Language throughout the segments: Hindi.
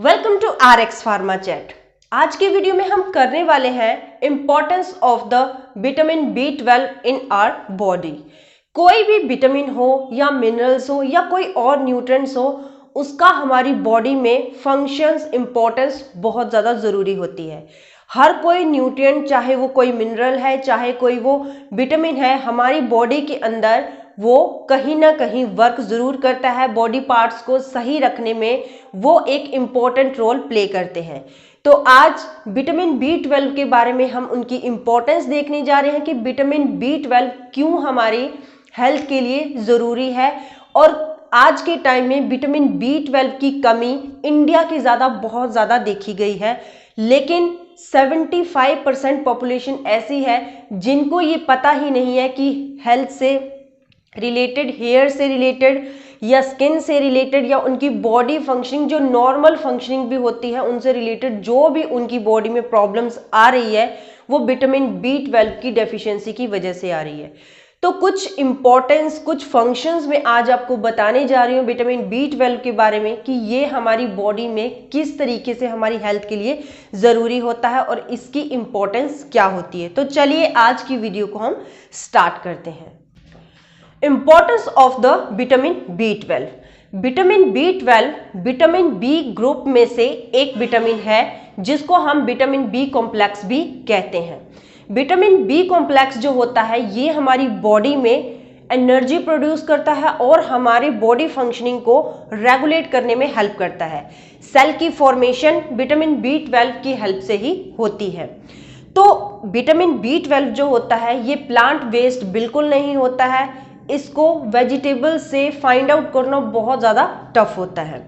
Welcome to RX pharma chat. आज के वीडियो में हम करने वाले हैं importance of the vitamin B12 in our body. कोई भी विटामिन हो या मिनरल्स हो या कोई और न्यूट्रिएंट्स हो, उसका हमारी बॉडी में फंक्शंस इंपॉर्टेंस बहुत ज़्यादा ज़रूरी होती है। हर कोई न्यूट्रिएंट, चाहे वो कोई मिनरल है चाहे कोई वो विटामिन है, हमारी बॉडी के अंदर वो कहीं ना कहीं वर्क ज़रूर करता है। बॉडी पार्ट्स को सही रखने में वो एक इम्पॉर्टेंट रोल प्ले करते हैं। तो आज विटामिन B12 के बारे में हम उनकी इम्पोर्टेंस देखने जा रहे हैं कि विटामिन B12 क्यों हमारी हेल्थ के लिए ज़रूरी है। और आज के टाइम में विटामिन B12 की कमी इंडिया की बहुत ज़्यादा देखी गई है, लेकिन 75% पॉपुलेशन ऐसी है जिनको ये पता ही नहीं है कि हेल्थ से रिलेटेड, हेयर से रिलेटेड या स्किन से रिलेटेड या उनकी बॉडी फंक्शनिंग, जो नॉर्मल फंक्शनिंग भी होती है उनसे रिलेटेड जो भी उनकी बॉडी में प्रॉब्लम्स आ रही है वो विटामिन B12 की डेफिशिएंसी की वजह से आ रही है। तो कुछ इंपॉर्टेंस, कुछ फंक्शंस में आज आपको बताने जा रही हूँ विटामिन B12 के बारे में कि ये हमारी बॉडी में किस तरीके से हमारी हेल्थ के लिए ज़रूरी होता है और इसकी इम्पोर्टेंस क्या होती है। तो चलिए आज की वीडियो को हम स्टार्ट करते हैं। Importance of the vitamin B12। Vitamin B12 vitamin B group में से एक विटामिन है जिसको हम विटामिन B कॉम्प्लेक्स भी कहते हैं। विटामिन B कॉम्प्लेक्स जो होता है ये हमारी बॉडी में एनर्जी प्रोड्यूस करता है और हमारे बॉडी फंक्शनिंग को रेगुलेट करने में हेल्प करता है। सेल की फॉर्मेशन विटामिन B12 की हेल्प से ही होती है। तो विटामिन B12 जो होता है ये प्लांट बेस्ड बिल्कुल नहीं होता है, इसको वेजिटेबल से फाइंड आउट करना बहुत ज़्यादा टफ होता है।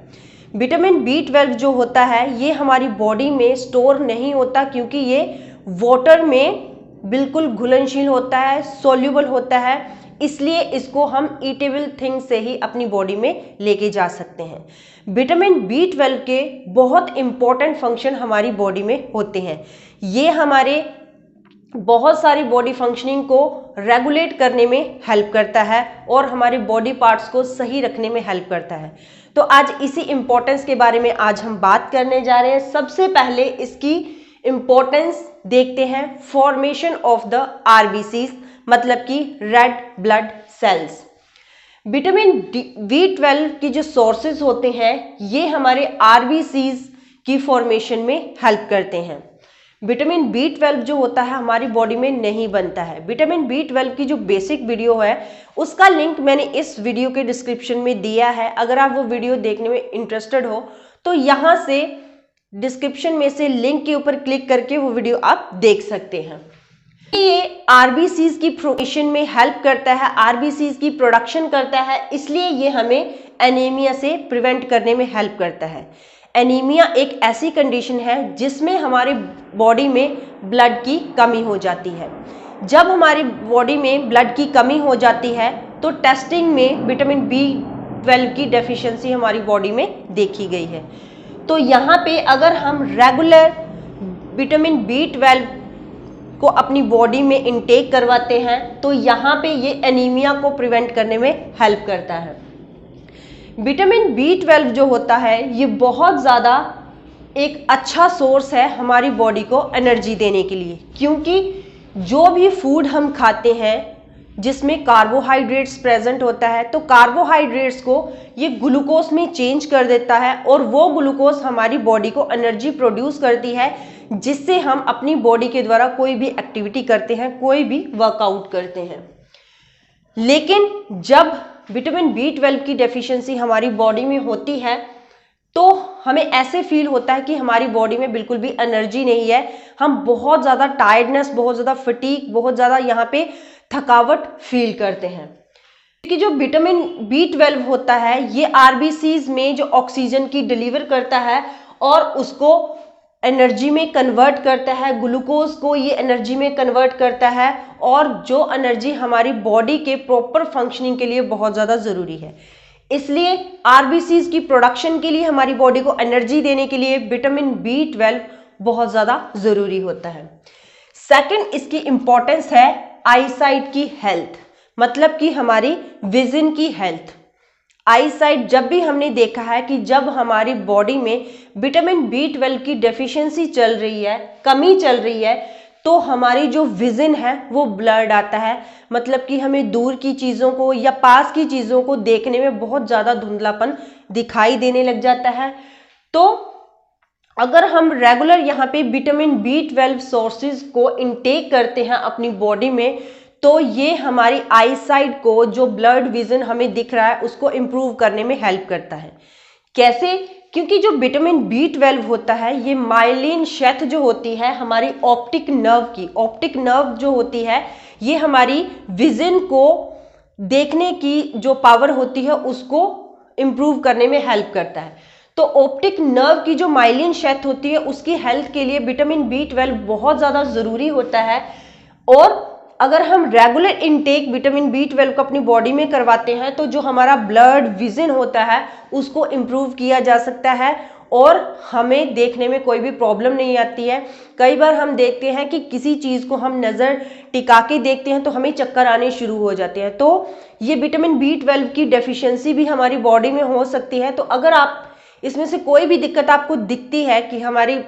विटामिन B12 जो होता है ये हमारी बॉडी में स्टोर नहीं होता क्योंकि ये वाटर में बिल्कुल घुलनशील होता है, सोल्यूबल होता है, इसलिए इसको हम ईटेबल थिंग से ही अपनी बॉडी में लेके जा सकते हैं। विटामिन B12 के बहुत इंपॉर्टेंट फंक्शन हमारी बॉडी में होते हैं। ये हमारे बहुत सारी बॉडी फंक्शनिंग को रेगुलेट करने में हेल्प करता है और हमारे बॉडी पार्ट्स को सही रखने में हेल्प करता है। तो आज इसी इम्पोर्टेंस के बारे में आज हम बात करने जा रहे हैं। सबसे पहले इसकी इम्पोर्टेंस देखते हैं, फॉर्मेशन ऑफ द RBCs, मतलब कि red blood cells. Vitamin B12 की जो सोर्सेज होते हैं ये हमारे RBCs की फॉर्मेशन में हेल्प करते हैं। विटामिन B12 जो होता है हमारी बॉडी में नहीं बनता है। विटामिन B12 की जो बेसिक वीडियो है उसका लिंक मैंने इस वीडियो के डिस्क्रिप्शन में दिया है। अगर आप वो वीडियो देखने में इंटरेस्टेड हो तो यहाँ से डिस्क्रिप्शन में से लिंक के ऊपर क्लिक करके वो वीडियो आप देख सकते हैं। ये RBCs की फॉर्मेशन में हेल्प करता है, RBCs की प्रोडक्शन करता है, इसलिए ये हमें एनीमिया से प्रिवेंट करने में हेल्प करता है। एनीमिया एक ऐसी कंडीशन है जिसमें हमारे बॉडी में ब्लड की कमी हो जाती है। जब हमारी बॉडी में ब्लड की कमी हो जाती है तो टेस्टिंग में विटामिन B12 की डेफिशिएंसी हमारी बॉडी में देखी गई है। तो यहाँ पे अगर हम रेगुलर विटामिन B12 को अपनी बॉडी में इनटेक करवाते हैं तो यहाँ पे ये एनीमिया को प्रिवेंट करने में हेल्प करता है। विटामिन B12 जो होता है ये बहुत ज़्यादा एक अच्छा सोर्स है हमारी बॉडी को एनर्जी देने के लिए, क्योंकि जो भी फूड हम खाते हैं जिसमें कार्बोहाइड्रेट्स प्रेजेंट होता है तो कार्बोहाइड्रेट्स को ये ग्लूकोज में चेंज कर देता है और वो ग्लूकोज हमारी बॉडी को एनर्जी प्रोड्यूस करती है, जिससे हम अपनी बॉडी के द्वारा कोई भी एक्टिविटी करते हैं, कोई भी वर्कआउट करते हैं। लेकिन जब विटामिन B12 की डेफिशिएंसी हमारी बॉडी में होती है तो हमें ऐसे फील होता है कि हमारी बॉडी में बिल्कुल भी एनर्जी नहीं है। हम बहुत ज़्यादा टायर्डनेस, बहुत ज़्यादा फटीग, बहुत ज़्यादा यहाँ पे थकावट फील करते हैं। कि जो विटामिन B12 होता है ये RBCs में जो ऑक्सीजन की डिलीवर करता है और उसको एनर्जी में कन्वर्ट करता है, ग्लूकोज को ये एनर्जी में कन्वर्ट करता है और जो एनर्जी हमारी बॉडी के प्रॉपर फंक्शनिंग के लिए बहुत ज़्यादा ज़रूरी है। इसलिए RBCs की प्रोडक्शन के लिए, हमारी बॉडी को एनर्जी देने के लिए विटामिन B12 बहुत ज़्यादा ज़रूरी होता है। सेकंड इसकी इम्पोर्टेंस है आईसाइट की हेल्थ, मतलब कि हमारी विजन की हेल्थ। आई साइट जब भी हमने देखा है कि जब हमारी बॉडी में विटामिन B12 की डेफिशिएंसी चल रही है, कमी चल रही है, तो हमारी जो विजन है वो ब्लर्ड आता है, मतलब कि हमें दूर की चीज़ों को या पास की चीज़ों को देखने में बहुत ज़्यादा धुंधलापन दिखाई देने लग जाता है। तो अगर हम रेगुलर यहाँ पे विटामिन B12 सोर्सेज को इनटेक करते हैं अपनी बॉडी में, तो ये हमारी आई साइट को, जो ब्लर्ड विजन हमें दिख रहा है, उसको इम्प्रूव करने में हेल्प करता है। कैसे? क्योंकि जो विटामिन B12 होता है, ये माइलिन शेथ जो होती है हमारी ऑप्टिक नर्व जो होती है, ये हमारी विजन को देखने की जो पावर होती है उसको इम्प्रूव करने में हेल्प करता है। तो ऑप्टिक नर्व की जो माइलिन शेथ होती है, उसकी हेल्थ के लिए विटामिन B12 बहुत ज़्यादा ज़रूरी होता है। और अगर हम रेगुलर इनटेक विटामिन B12 को अपनी बॉडी में करवाते हैं, तो जो हमारा ब्लड विजन होता है उसको इम्प्रूव किया जा सकता है और हमें देखने में कोई भी प्रॉब्लम नहीं आती है। कई बार हम देखते हैं कि किसी चीज़ को हम नज़र टिका के देखते हैं तो हमें चक्कर आने शुरू हो जाते हैं। तो ये विटामिन B12 की डेफिशिएंसी भी हमारी बॉडी में हो सकती है। तो अगर आप इसमें से कोई भी दिक्कत आपको दिखती है कि हमारी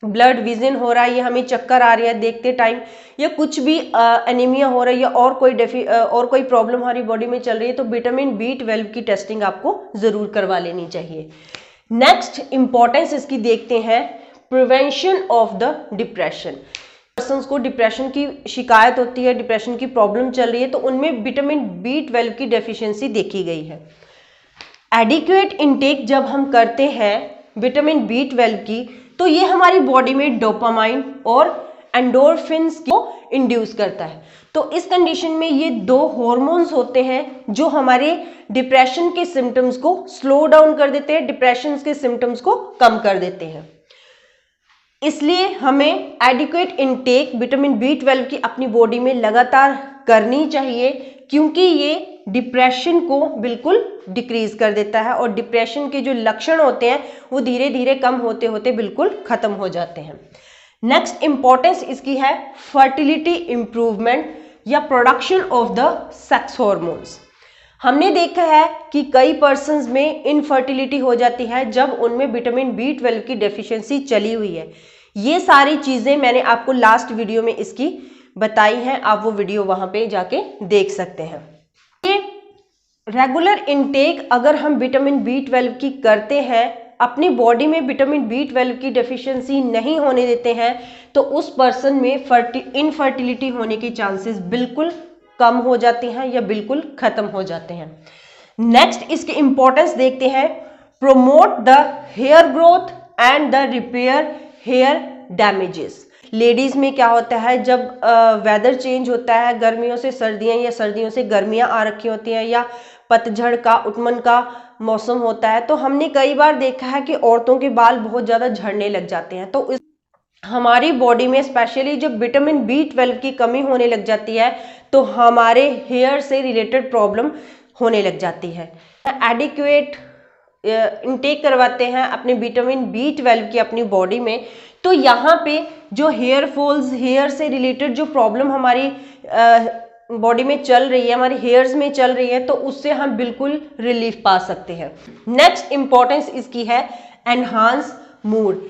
ब्लड विजन हो रहा है, या हमें चक्कर आ रही है देखते टाइम, या कुछ भी एनीमिया हो रहा है, या और कोई प्रॉब्लम हमारी बॉडी में चल रही है, तो विटामिन B12 की टेस्टिंग आपको ज़रूर करवा लेनी चाहिए। नेक्स्ट इंपॉर्टेंस इसकी देखते हैं, prevention of the depression. Persons को डिप्रेशन की शिकायत होती है, डिप्रेशन की प्रॉब्लम चल रही है, तो उनमें विटामिन B12 की डेफिशिएंसी देखी गई है। एडिक्वेट इनटेक जब हम करते हैं विटामिन B12 की, तो ये हमारी बॉडी में डोपामाइन और एंडोर्फिन्स को इंड्यूस करता है। तो इस कंडीशन में ये दो हार्मोन्स होते हैं जो हमारे डिप्रेशन के सिम्टम्स को स्लो डाउन कर देते हैं, डिप्रेशन के सिम्टम्स को कम कर देते हैं। इसलिए हमें एडिक्वेट इनटेक विटामिन B12 की अपनी बॉडी में लगातार करनी चाहिए, क्योंकि ये डिप्रेशन को बिल्कुल डिक्रीज कर देता है और डिप्रेशन के जो लक्षण होते हैं वो धीरे धीरे कम होते होते बिल्कुल खत्म हो जाते हैं। नेक्स्ट इंपॉर्टेंस इसकी है फर्टिलिटी इंप्रूवमेंट या production of the sex hormones. हमने देखा है कि कई पर्सन्स में इनफर्टिलिटी हो जाती है जब उनमें विटामिन B12 की डेफिशिएंसी चली हुई है। ये सारी चीज़ें मैंने आपको लास्ट वीडियो में इसकी बताई हैं, आप वो वीडियो वहाँ पे जाके देख सकते हैं। ये रेगुलर इनटेक अगर हम विटामिन B12 की करते हैं, अपनी बॉडी में विटामिन B12 की डेफिशिएंसी नहीं होने देते हैं, तो उस पर्सन में इनफर्टिलिटी होने के चांसेस बिल्कुल कम हो जाते हैं या बिल्कुल खत्म हो जाते हैं। नेक्स्ट इसके इंपॉर्टेंस देखते हैं, promote the hair growth and the repair hair damages. Ladies में क्या होता है, जब वेदर चेंज होता है, गर्मियों से सर्दियां या सर्दियों से गर्मियां आ रखी होती हैं, या पतझड़ का उटमन का मौसम होता है, तो हमने कई बार देखा है कि औरतों के बाल बहुत ज़्यादा झड़ने लग जाते हैं। तो हमारी बॉडी में स्पेशली जब विटामिन B12 की कमी होने लग जाती है, तो हमारे हेयर से रिलेटेड प्रॉब्लम होने लग जाती है। एडिक्वेट इनटेक करवाते हैं अपने विटामिन B12 की अपनी बॉडी में, तो यहाँ पे जो हेयर फॉल्स, हेयर से रिलेटेड जो प्रॉब्लम हमारी बॉडी में चल रही है, हमारे हेयर्स में चल रही है, तो उससे हम बिल्कुल रिलीफ पा सकते हैं। नेक्स्ट इंपॉर्टेंस इसकी है एनहांस मूड।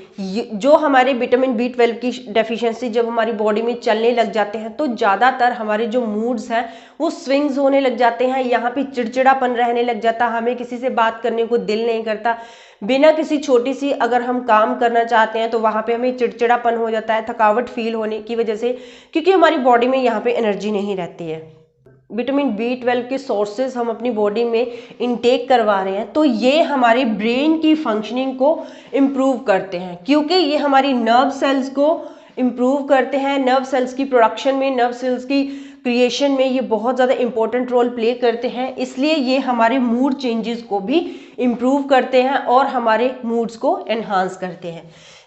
जो हमारे विटामिन B12 की डेफिशिएंसी जब हमारी बॉडी में चलने लग जाते हैं, तो ज़्यादातर हमारे जो मूड्स हैं वो स्विंग्स होने लग जाते हैं। यहाँ पे चिड़चिड़ापन रहने लग जाता है, हमें किसी से बात करने को दिल नहीं करता, बिना किसी छोटी सी अगर हम काम करना चाहते हैं तो वहाँ पे हमें चिड़चिड़ापन हो जाता है, थकावट फील होने की वजह से, क्योंकि हमारी बॉडी में यहाँ पे एनर्जी नहीं रहती है। विटामिन B12 के सोर्सेज हम अपनी बॉडी में इनटेक करवा रहे हैं, तो ये हमारे ब्रेन की फंक्शनिंग को इम्प्रूव करते हैं, क्योंकि ये हमारी नर्व सेल्स को इम्प्रूव करते हैं। नर्व सेल्स की प्रोडक्शन में, नर्व सेल्स की क्रिएशन में ये बहुत ज़्यादा इंपॉर्टेंट रोल प्ले करते हैं। इसलिए ये हमारे मूड चेंजेस को भी इम्प्रूव करते हैं और हमारे मूड्स को एनहांस करते हैं।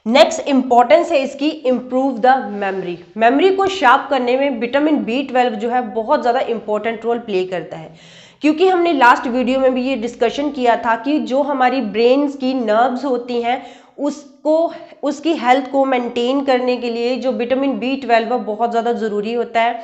नेक्स्ट इंपॉर्टेंस है इसकी, इम्प्रूव द मेमोरी। मेमोरी को शार्प करने में विटामिन B12 जो है बहुत ज़्यादा इंपॉर्टेंट रोल प्ले करता है, क्योंकि हमने लास्ट वीडियो में भी ये डिस्कशन किया था कि जो हमारी ब्रेन्स की नर्व्स होती हैं उसकी हेल्थ को मेंटेन करने के लिए जो विटामिन B12 बहुत ज़्यादा ज़रूरी होता है।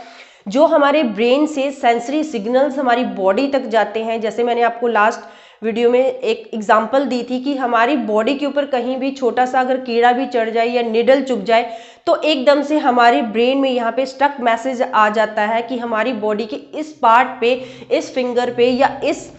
जो हमारे ब्रेन से सेंसरी सिग्नल्स हमारी बॉडी तक जाते हैं, जैसे मैंने आपको लास्ट वीडियो में एक एग्जांपल दी थी कि हमारी बॉडी के ऊपर कहीं भी छोटा सा अगर कीड़ा भी चढ़ जाए या निडल चुभ जाए तो एकदम से हमारे ब्रेन में यहाँ पे स्टक मैसेज आ जाता है कि हमारी बॉडी के इस पार्ट पे, इस फिंगर पे या इस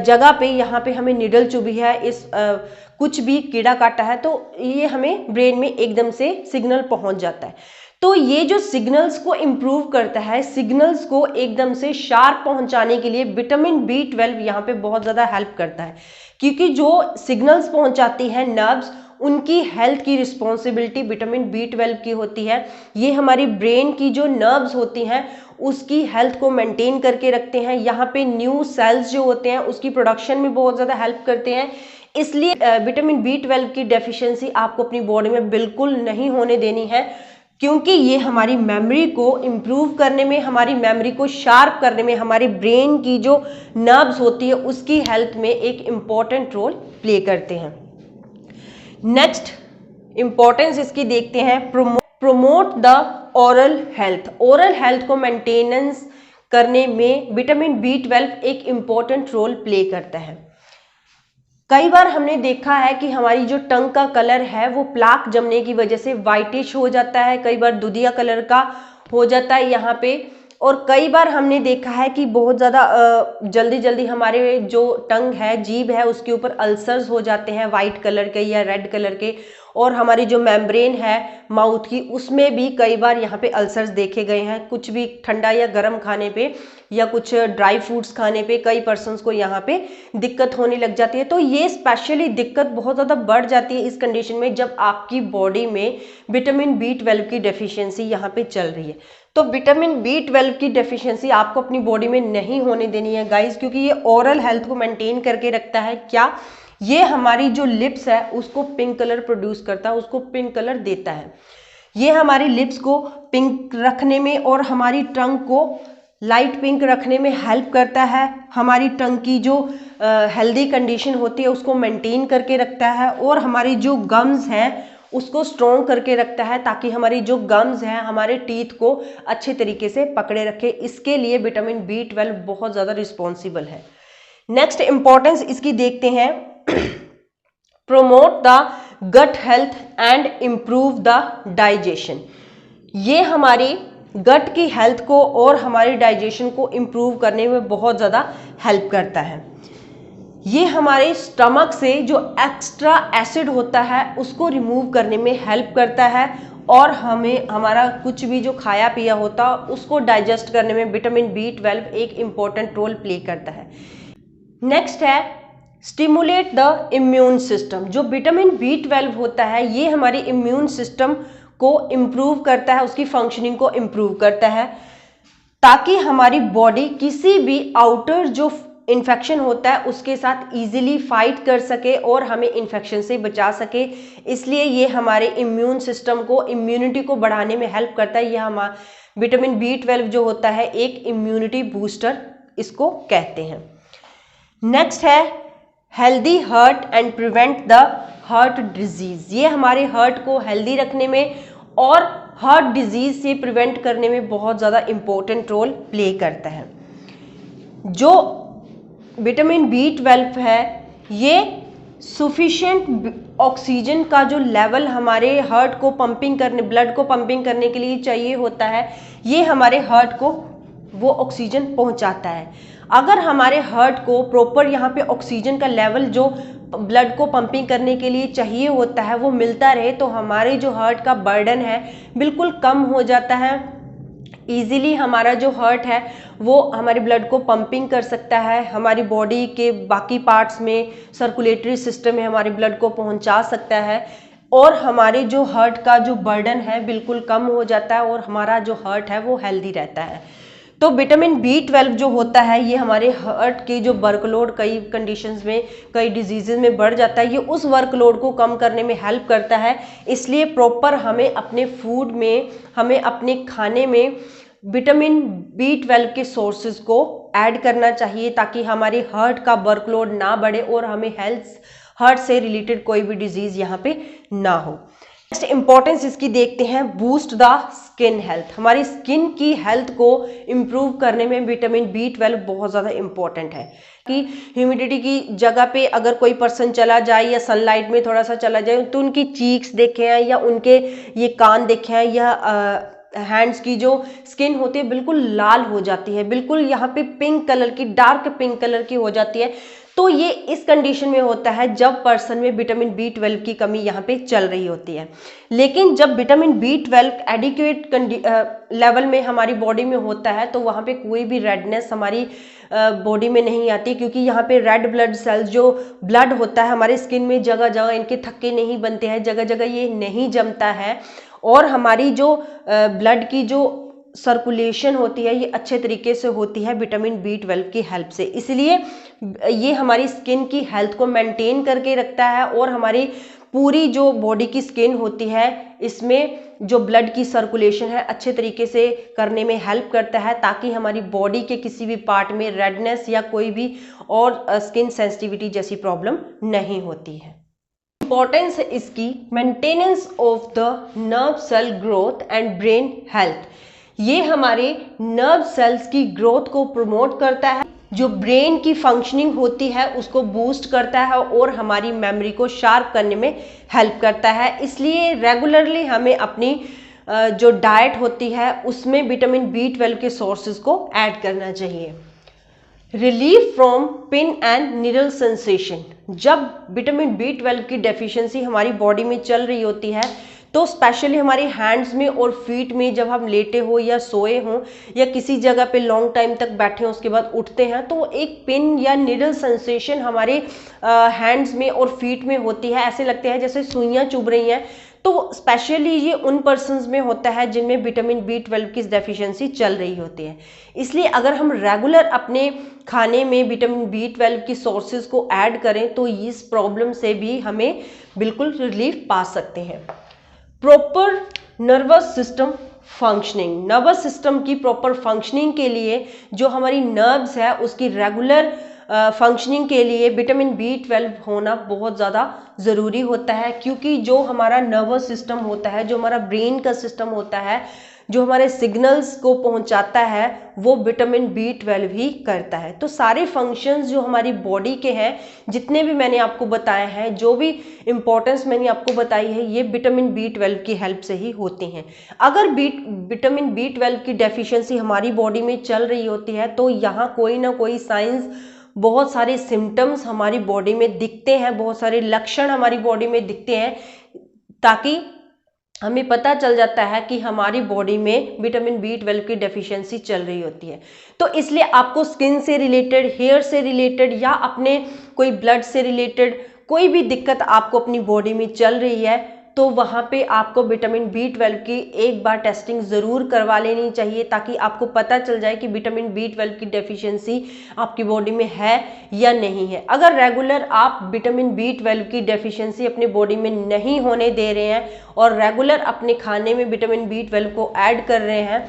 जगह पे यहाँ पे हमें निडल चुभी है, इस कुछ भी कीड़ा काटा है, तो ये हमें ब्रेन में एकदम से सिग्नल पहुंच जाता है। तो ये जो सिग्नल्स को इम्प्रूव करता है, सिग्नल्स को एकदम से शार्प पहुंचाने के लिए विटामिन B12 यहाँ पे बहुत ज़्यादा हेल्प करता है, क्योंकि जो सिग्नल्स पहुंचाती है नर्व्स, उनकी हेल्थ की रिस्पॉन्सिबिलिटी विटामिन B12 की होती है। ये हमारी ब्रेन की जो नर्व्स होती हैं उसकी हेल्थ को मेंटेन करके रखते हैं। यहाँ पे न्यू सेल्स जो होते हैं उसकी प्रोडक्शन में बहुत ज़्यादा हेल्प करते हैं। इसलिए विटामिन B12 की डेफिशिएंसी आपको अपनी बॉडी में बिल्कुल नहीं होने देनी है, क्योंकि ये हमारी मेमोरी को इम्प्रूव करने में, हमारी मेमोरी को शार्प करने में, हमारी ब्रेन की जो नर्व्स होती है उसकी हेल्थ में एक इम्पॉर्टेंट रोल प्ले करते हैं। नेक्स्ट इंपॉर्टेंस इसकी देखते हैं, promote the oral health. Oral health को मेंटेनेंस करने में विटामिन B12 एक इम्पॉर्टेंट रोल प्ले करता है। कई बार हमने देखा है कि हमारी जो टंग का कलर है वो प्लाक जमने की वजह से वाइटिश हो जाता है, कई बार दुधिया कलर का हो जाता है यहाँ पे, और कई बार हमने देखा है कि बहुत ज़्यादा जल्दी जल्दी हमारे जो टंग है, जीभ है, उसके ऊपर अल्सर्स हो जाते हैं वाइट कलर के या रेड कलर के, और हमारी जो मेम्ब्रेन है माउथ की उसमें भी कई बार यहाँ पे अल्सर्स देखे गए हैं। कुछ भी ठंडा या गर्म खाने पे या कुछ ड्राई फ्रूट्स खाने पे कई पर्सन्स को यहाँ पे दिक्कत होने लग जाती है। तो ये स्पेशली दिक्कत बहुत ज़्यादा बढ़ जाती है इस कंडीशन में जब आपकी बॉडी में विटामिन B12 की डेफिशिएंसी यहाँ पे चल रही है। तो विटामिन B12 की डेफिशिएंसी आपको अपनी बॉडी में नहीं होने देनी है गाइज, क्योंकि ये ओरल हेल्थ को मेंटेन करके रखता है। क्या ये हमारी जो लिप्स है उसको पिंक कलर प्रोड्यूस करता है, उसको पिंक कलर देता है। ये हमारी लिप्स को पिंक रखने में और हमारी टंग को लाइट पिंक रखने में हेल्प करता है। हमारी टंग की जो हेल्दी कंडीशन होती है उसको मेंटेन करके रखता है, और हमारी जो गम्स हैं उसको स्ट्रॉन्ग करके रखता है, ताकि हमारी जो गम्स हैं हमारे टीथ को अच्छे तरीके से पकड़े रखे। इसके लिए विटामिन B12 बहुत ज़्यादा रिस्पॉन्सिबल है। नेक्स्ट इंपॉर्टेंस इसकी देखते हैं, promote the gut health and improve the digestion. ये हमारी गट की हेल्थ को और हमारी डाइजेशन को इम्प्रूव करने में बहुत ज़्यादा हेल्प करता है। ये हमारे स्टमक से जो एक्स्ट्रा एसिड होता है उसको रिमूव करने में हेल्प करता है, और हमें हमारा कुछ भी जो खाया पिया होता है उसको डाइजेस्ट करने में विटामिन B12 एक इम्पॉर्टेंट रोल प्ले करता है। नेक्स्ट है स्टिमुलेट द इम्यून सिस्टम। जो विटामिन B12 होता है ये हमारी इम्यून सिस्टम को इम्प्रूव करता है, उसकी फंक्शनिंग को इम्प्रूव करता है, ताकि हमारी बॉडी किसी भी आउटर जो इन्फेक्शन होता है उसके साथ इजीली फाइट कर सके और हमें इन्फेक्शन से बचा सके। इसलिए ये हमारे इम्यून सिस्टम को, इम्यूनिटी को बढ़ाने में हेल्प करता है। यह हमारा विटामिन B12 जो होता है एक इम्यूनिटी बूस्टर इसको कहते हैं। नेक्स्ट है healthy heart and prevent the heart disease. ये हमारे हार्ट को हेल्दी रखने में और हार्ट डिजीज से प्रिवेंट करने में बहुत ज़्यादा इम्पोर्टेंट रोल प्ले करता है। जो विटामिन B12 है ये सफिशिएंट ऑक्सीजन का जो लेवल हमारे हार्ट को पंपिंग करने, ब्लड को पंपिंग करने के लिए चाहिए होता है, ये हमारे हार्ट को वो ऑक्सीजन पहुंचाता है। अगर हमारे हार्ट को प्रॉपर यहाँ पे ऑक्सीजन का लेवल जो ब्लड को पंपिंग करने के लिए चाहिए होता है वो मिलता रहे, तो हमारे जो हार्ट का बर्डन है बिल्कुल कम हो जाता है। ईजिली हमारा जो हार्ट है वो हमारे ब्लड को पंपिंग कर सकता है, हमारी बॉडी के बाकी पार्ट्स में, सर्कुलेटरी सिस्टम में हमारे ब्लड को पहुंचा सकता है, और हमारे जो हार्ट का जो बर्डन है बिल्कुल कम हो जाता है, और हमारा जो हार्ट है वो हेल्दी रहता है। तो विटामिन B12 जो होता है ये हमारे हार्ट की जो वर्कलोड कई कंडीशंस में, कई डिजीजेज में बढ़ जाता है, ये उस वर्कलोड को कम करने में हेल्प करता है। इसलिए प्रॉपर हमें अपने फूड में, हमें अपने खाने में विटामिन B12 के सोर्सेज को ऐड करना चाहिए, ताकि हमारे हार्ट का वर्कलोड ना बढ़े और हमें हार्ट से रिलेटेड कोई भी डिजीज यहाँ पे ना हो। नेक्स्ट इंपॉर्टेंस इसकी देखते हैं, बूस्ट द स्किन हेल्थ। हमारी स्किन की हेल्थ को इम्प्रूव करने में विटामिन B12 बहुत ज़्यादा इंपॉर्टेंट है कि ह्यूमिडिटी की जगह पे अगर कोई पर्सन चला जाए या सनलाइट में थोड़ा सा चला जाए तो उनकी चीक्स देखे हैं या उनके ये कान देखे हैं या हैंड्स की जो स्किन होती है बिल्कुल लाल हो जाती है, बिल्कुल यहाँ पे पिंक कलर की, डार्क पिंक कलर की हो जाती है। तो ये इस कंडीशन में होता है जब पर्सन में विटामिन B12 की कमी यहाँ पे चल रही होती है। लेकिन जब विटामिन B12 एडिक्वेट लेवल में हमारी बॉडी में होता है तो वहाँ पे कोई भी रेडनेस हमारी बॉडी में नहीं आती, क्योंकि यहाँ पे रेड ब्लड सेल्स जो ब्लड होता है हमारे स्किन में जगह जगह इनके थक्के नहीं बनते हैं, जगह जगह ये नहीं जमता है और हमारी जो ब्लड की जो सर्कुलेशन होती है ये अच्छे तरीके से होती है विटामिन B12 की हेल्प से। इसलिए ये हमारी स्किन की हेल्थ को मेंटेन करके रखता है और हमारी पूरी जो बॉडी की स्किन होती है इसमें जो ब्लड की सर्कुलेशन है अच्छे तरीके से करने में हेल्प करता है, ताकि हमारी बॉडी के किसी भी पार्ट में रेडनेस या कोई भी और स्किन सेंसिटिविटी जैसी प्रॉब्लम नहीं होती है। इंपॉर्टेंस है इसकी, maintenance of the nerve cell growth and brain health. ये हमारे नर्व सेल्स की ग्रोथ को प्रमोट करता है, जो ब्रेन की फंक्शनिंग होती है उसको बूस्ट करता है और हमारी मेमोरी को शार्प करने में हेल्प करता है। इसलिए रेगुलरली हमें अपनी जो डाइट होती है उसमें विटामिन B12 के सोर्सेज को ऐड करना चाहिए। Relief from pin and needle sensation. जब विटामिन B12 की डेफिशिएंसी हमारी बॉडी में चल रही होती है तो स्पेशली हमारे हैंड्स में और फीट में जब हम लेटे हो या सोए हों या किसी जगह पे लॉन्ग टाइम तक बैठे हों उसके बाद उठते हैं तो एक पिन या निडल सेंसेशन हमारे हैंड्स में और फीट में होती है, ऐसे लगते हैं जैसे सुइयां चुभ रही हैं। तो स्पेशली ये उन पर्सन्स में होता है जिनमें विटामिन B12 की डेफिशिएंसी चल रही होती है। इसलिए अगर हम रेगुलर अपने खाने में विटामिन B12 की सोर्सेज को ऐड करें तो इस प्रॉब्लम से भी हमें बिल्कुल रिलीफ पा सकते हैं। Proper nervous system functioning. Nervous system की प्रॉपर फंक्शनिंग के लिए जो हमारी नर्व्स है उसकी रेगुलर फंक्शनिंग के लिए विटामिन B12 होना बहुत ज़्यादा ज़रूरी होता है, क्योंकि जो हमारा नर्वस सिस्टम होता है, जो हमारा ब्रेन का सिस्टम होता है, जो हमारे सिग्नल्स को पहुंचाता है वो विटामिन B12 ही करता है। तो सारे फंक्शंस जो हमारी बॉडी के हैं जितने भी मैंने आपको बताए हैं, जो भी इंपॉर्टेंस मैंने आपको बताई है, ये विटामिन B12 की हेल्प से ही होती हैं। अगर विटामिन B12 की डेफिशिएंसी हमारी बॉडी में चल रही होती है तो यहाँ कोई ना कोई साइंस, बहुत सारे सिम्टम्स हमारी बॉडी में दिखते हैं, बहुत सारे लक्षण हमारी बॉडी में दिखते हैं, ताकि हमें पता चल जाता है कि हमारी बॉडी में विटामिन B12 की डेफिशिएंसी चल रही होती है। तो इसलिए आपको स्किन से रिलेटेड, हेयर से रिलेटेड या अपने कोई ब्लड से रिलेटेड कोई भी दिक्कत आपको अपनी बॉडी में चल रही है तो वहाँ पे आपको विटामिन B12 की एक बार टेस्टिंग ज़रूर करवा लेनी चाहिए, ताकि आपको पता चल जाए कि विटामिन B12 की डेफिशिएंसी आपकी बॉडी में है या नहीं है। अगर रेगुलर आप विटामिन B12 की डेफिशिएंसी अपनी बॉडी में नहीं होने दे रहे हैं और रेगुलर अपने खाने में विटामिन B12 को ऐड कर रहे हैं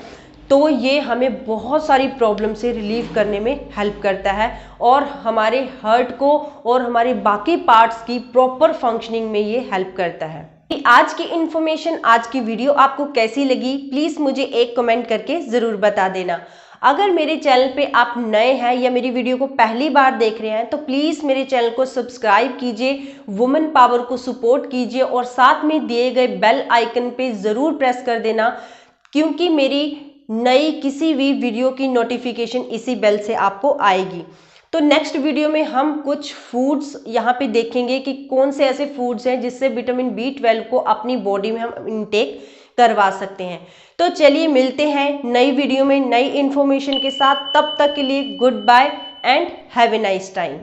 तो ये हमें बहुत सारी प्रॉब्लम से रिलीव करने में हेल्प करता है और हमारे हार्ट को और हमारे बाकी पार्ट्स की प्रॉपर फंक्शनिंग में ये हेल्प करता है। आज की इन्फॉर्मेशन, आज की वीडियो आपको कैसी लगी प्लीज मुझे एक कमेंट करके जरूर बता देना। अगर मेरे चैनल पे आप नए हैं या मेरी वीडियो को पहली बार देख रहे हैं तो प्लीज मेरे चैनल को सब्सक्राइब कीजिए, वुमेन पावर को सपोर्ट कीजिए और साथ में दिए गए बेल आइकन पे जरूर प्रेस कर देना, क्योंकि मेरी नई किसी भी वीडियो की नोटिफिकेशन इसी बेल से आपको आएगी। तो नेक्स्ट वीडियो में हम कुछ फूड्स यहाँ पे देखेंगे कि कौन से ऐसे फूड्स हैं जिससे विटामिन B12 को अपनी बॉडी में हम इनटेक करवा सकते हैं। तो चलिए मिलते हैं नई वीडियो में नई इंफॉर्मेशन के साथ। तब तक के लिए good bye and have a nice time.